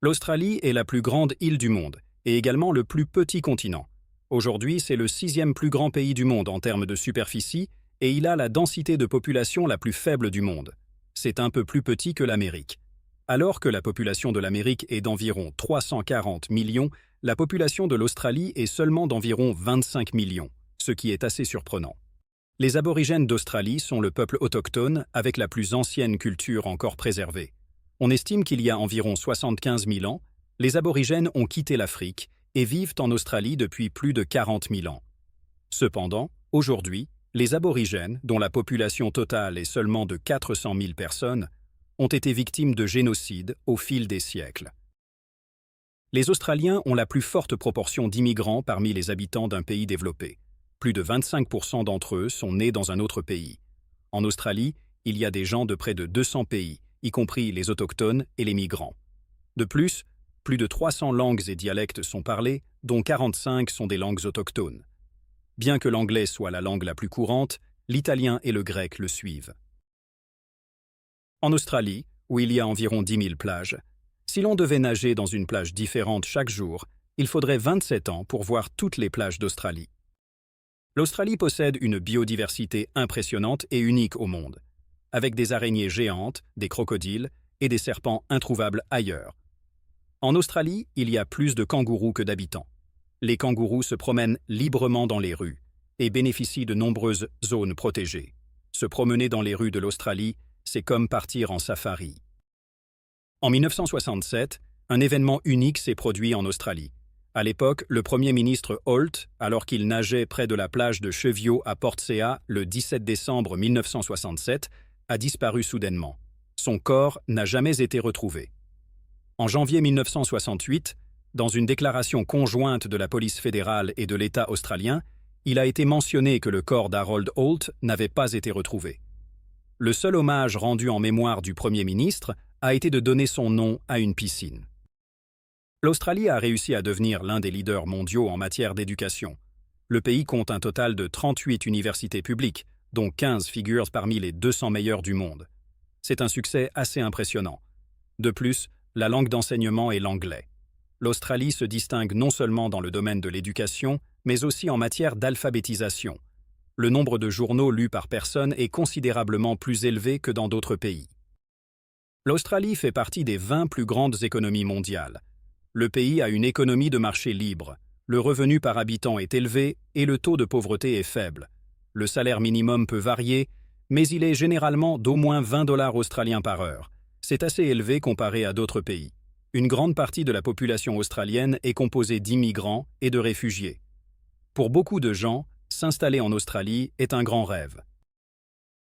L'Australie est la plus grande île du monde et également le plus petit continent. Aujourd'hui, c'est le sixième plus grand pays du monde en termes de superficie et il a la densité de population la plus faible du monde. C'est un peu plus petit que l'Amérique. Alors que la population de l'Amérique est d'environ 340 millions, la population de l'Australie est seulement d'environ 25 millions, ce qui est assez surprenant. Les aborigènes d'Australie sont le peuple autochtone avec la plus ancienne culture encore préservée. On estime qu'il y a environ 75 000 ans, les aborigènes ont quitté l'Afrique et vivent en Australie depuis plus de 40 000 ans. Cependant, aujourd'hui, les aborigènes, dont la population totale est seulement de 400 000 personnes, ont été victimes de génocide au fil des siècles. Les Australiens ont la plus forte proportion d'immigrants parmi les habitants d'un pays développé. Plus de 25% d'entre eux sont nés dans un autre pays. En Australie, il y a des gens de près de 200 pays, y compris les autochtones et les migrants. De plus de 300 langues et dialectes sont parlés, dont 45 sont des langues autochtones. Bien que l'anglais soit la langue la plus courante, l'italien et le grec le suivent. En Australie, où il y a environ 10 000 plages, si l'on devait nager dans une plage différente chaque jour, il faudrait 27 ans pour voir toutes les plages d'Australie. L'Australie possède une biodiversité impressionnante et unique au monde, avec des araignées géantes, des crocodiles et des serpents introuvables ailleurs. En Australie, il y a plus de kangourous que d'habitants. Les kangourous se promènent librement dans les rues et bénéficient de nombreuses zones protégées. Se promener dans les rues de l'Australie, c'est comme partir en safari. En 1967, un événement unique s'est produit en Australie. À l'époque, le Premier ministre Holt, alors qu'il nageait près de la plage de Cheviot à Portsea le 17 décembre 1967, a disparu soudainement. Son corps n'a jamais été retrouvé. En janvier 1968, dans une déclaration conjointe de la police fédérale et de l'État australien, il a été mentionné que le corps d'Harold Holt n'avait pas été retrouvé. Le seul hommage rendu en mémoire du Premier ministre a été de donner son nom à une piscine. L'Australie a réussi à devenir l'un des leaders mondiaux en matière d'éducation. Le pays compte un total de 38 universités publiques, dont 15 figurent parmi les 200 meilleures du monde. C'est un succès assez impressionnant. De plus, la langue d'enseignement est l'anglais. L'Australie se distingue non seulement dans le domaine de l'éducation, mais aussi en matière d'alphabétisation. Le nombre de journaux lus par personne est considérablement plus élevé que dans d'autres pays. L'Australie fait partie des 20 plus grandes économies mondiales. Le pays a une économie de marché libre, le revenu par habitant est élevé et le taux de pauvreté est faible. Le salaire minimum peut varier, mais il est généralement d'au moins 20 $ australiens par heure. C'est assez élevé comparé à d'autres pays. Une grande partie de la population australienne est composée d'immigrants et de réfugiés. Pour beaucoup de gens, s'installer en Australie est un grand rêve.